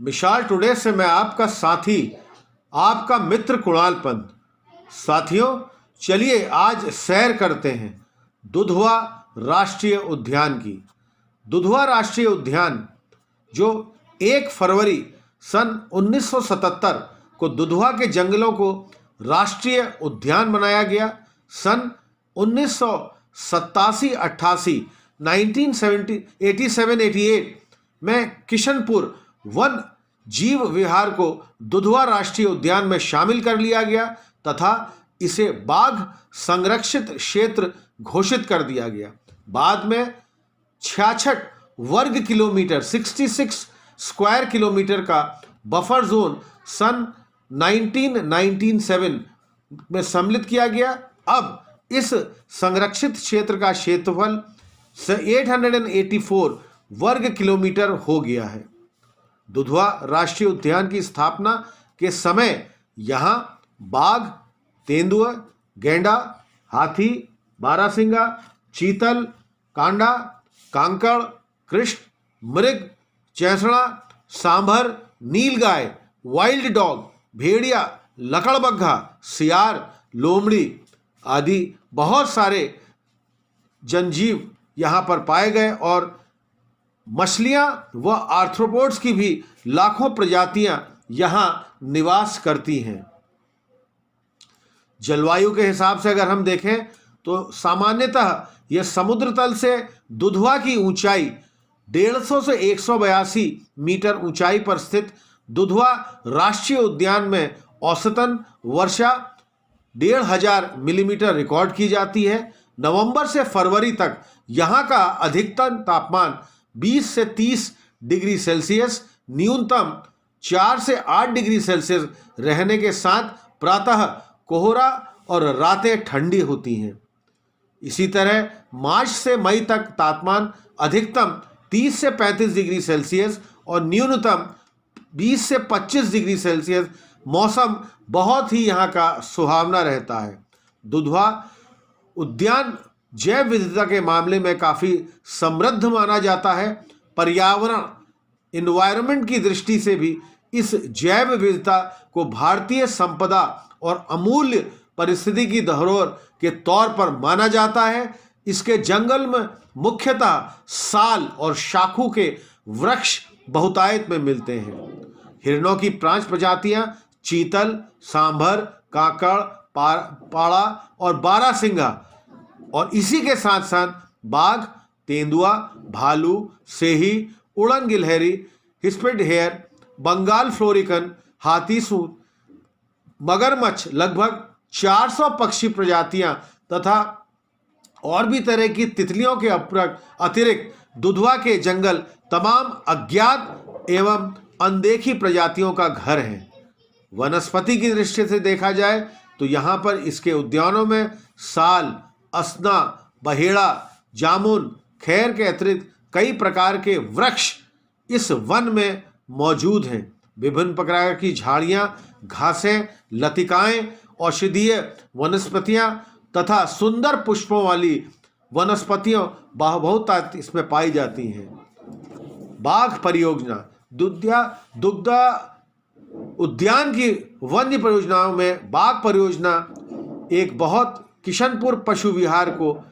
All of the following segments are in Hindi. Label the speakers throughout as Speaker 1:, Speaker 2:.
Speaker 1: विशाल टुडे से मैं आपका साथी, आपका मित्र कुणाल पंत। साथियों, चलिए आज सैर करते हैं दुधवा राष्ट्रीय उद्यान की। दुधवा राष्ट्रीय उद्यान जो 1 फरवरी सन 1977 को दुधवा के जंगलों को राष्ट्रीय उद्यान बनाया गया। सन 1987-88 1987-88 में किशनपुर वन जीव विहार को दुधवा राष्ट्रीय उद्यान में शामिल कर लिया गया तथा इसे बाघ संरक्षित क्षेत्र घोषित कर दिया गया। बाद में 66 वर्ग किलोमीटर 66 स्क्वायर किलोमीटर का बफर जोन सन 1997 में सम्मिलित किया गया। अब इस संरक्षित क्षेत्र का क्षेत्रफल 884 वर्ग किलोमीटर हो गया है। दुधवा राष्ट्रीय उद्यान की स्थापना के समय यहाँ बाघ, तेंदुआ, गैंडा, हाथी, बारहसिंगा, चीतल, कांडा, कांकड़, कृष्ण, मृग, चैंसड़ा, सांभर, नीलगाय, वाइल्ड डॉग, भेड़िया, लकड़बग्घा, सियार, लोमड़ी आदि बहुत सारे जनजीव यहाँ पर पाए गए और मछलियाँ व आर्थ्रोपोड्स की भी लाखों प्रजातियाँ यहाँ निवास करती हैं। जलवायु के हिसाब से अगर हम देखें तो सामान्यतः यह समुद्र तल से दुधवा की ऊंचाई 150 से 182 मीटर ऊंचाई पर स्थित दुधवा राष्ट्रीय उद्यान में औसतन वर्षा 1500 मिलीमीटर रिकॉर्ड की जाती है। नवंबर से फरवरी तक यहाँ का अधिकतम तापमान 20 से 30 डिग्री सेल्सियस, न्यूनतम 4 से 8 डिग्री सेल्सियस रहने के साथ प्रातः कोहरा और रातें ठंडी होती हैं। इसी तरह मार्च से मई तक तापमान अधिकतम 30 से 35 डिग्री सेल्सियस और न्यूनतम 20 से 25 डिग्री सेल्सियस मौसम बहुत ही यहाँ का सुहावना रहता है। दुधवा उद्यान जैव विविधता के मामले में काफ़ी समृद्ध माना जाता है। पर्यावरण इन्वायरमेंट की दृष्टि से भी इस जैव विविधता को भारतीय संपदा और अमूल्य परिस्थिति की धरोहर के तौर पर माना जाता है। इसके जंगल में मुख्यतः साल और शाखू के वृक्ष बहुतायत में मिलते हैं। हिरणों की 5 प्रजातियां चीतल, सांभर, काकड़, पाड़ा और बारहसिंगा और इसी के साथ साथ बाघ, तेंदुआ, भालू, सेही, उड़न गिलहरी, हिस्पिड हेयर, बंगाल फ्लोरिकन, हाथी सूंड, मगरमच्छ, लगभग 400 पक्षी प्रजातियां तथा और भी तरह की तितलियों के अतिरिक्त दुधवा के जंगल तमाम अज्ञात एवं अनदेखी प्रजातियों का घर है। वनस्पति की दृष्टि से देखा जाए तो यहाँ पर इसके उद्यानों में साल, असना, बहेड़ा, जामुन, खैर के अतिरिक्त कई प्रकार के वृक्ष इस वन में मौजूद हैं। विभिन्न प्रकार की झाड़ियाँ, घासें, लतिकाएं, औषधीय वनस्पतियाँ तथा सुंदर पुष्पों वाली वनस्पतियों बहुत इसमें पाई जाती हैं। बाघ परियोजना दुग्ध उद्यान की वन्य परियोजनाओं में बाघ परियोजना एक बहुत किशनपुर पशु विहार को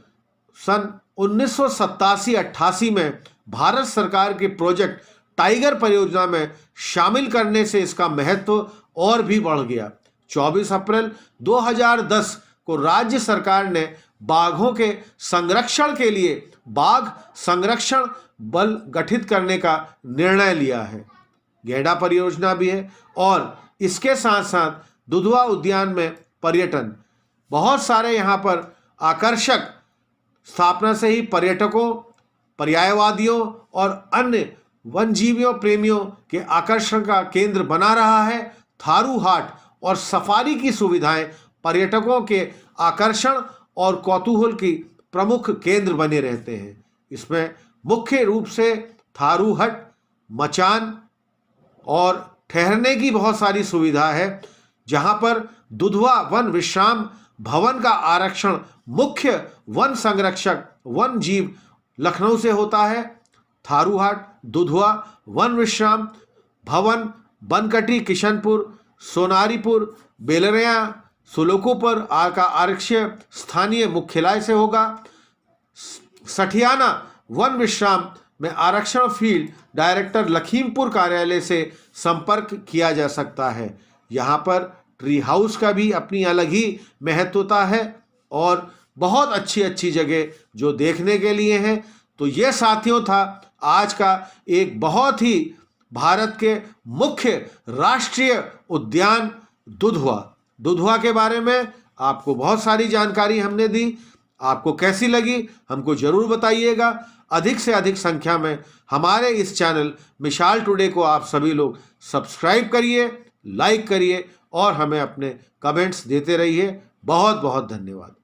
Speaker 1: सन 1987-88 में भारत सरकार के प्रोजेक्ट टाइगर परियोजना में शामिल करने से इसका महत्व और भी बढ़ गया। 24 अप्रैल 2010 को राज्य सरकार ने बाघों के संरक्षण के लिए बाघ संरक्षण बल गठित करने का निर्णय लिया है। गैंडा परियोजना भी है और इसके साथ साथ दुधवा उद्यान में पर्यटन बहुत सारे यहाँ पर आकर्षक स्थापना से ही पर्यटकों, पर्यायवादियों और अन्य वन्यजीवियों प्रेमियों के आकर्षण का केंद्र बना रहा है। थारू हाट और सफारी की सुविधाएं पर्यटकों के आकर्षण और कौतूहल की प्रमुख केंद्र बने रहते हैं। इसमें मुख्य रूप से थारू हट, मचान और ठहरने की बहुत सारी सुविधा है, जहां पर दुधवा वन विश्राम भवन का आरक्षण मुख्य वन संरक्षक वन जीव लखनऊ से होता है। थारू हाट, दुधवा वन विश्राम भवन, बनकटी, किशनपुर, सोनारीपुर, बेलरिया, सुलोकुपर का आरक्षीय स्थानीय मुख्यालय से होगा। सठियाना वन विश्राम में आरक्षण फील्ड डायरेक्टर लखीमपुर कार्यालय से संपर्क किया जा सकता है। यहाँ पर ट्री हाउस का भी अपनी अलग ही महत्वता है और बहुत अच्छी अच्छी जगह जो देखने के लिए हैं। तो ये साथियों था आज का एक बहुत ही भारत के मुख्य राष्ट्रीय उद्यान दुधवा। दुधवा के बारे में आपको बहुत सारी जानकारी हमने दी। आपको कैसी लगी हमको ज़रूर बताइएगा। अधिक से अधिक संख्या में हमारे इस चैनल मिसाल टुडे को आप सभी लोग सब्सक्राइब करिए, लाइक करिए और हमें अपने कमेंट्स देते रहिए। बहुत बहुत धन्यवाद।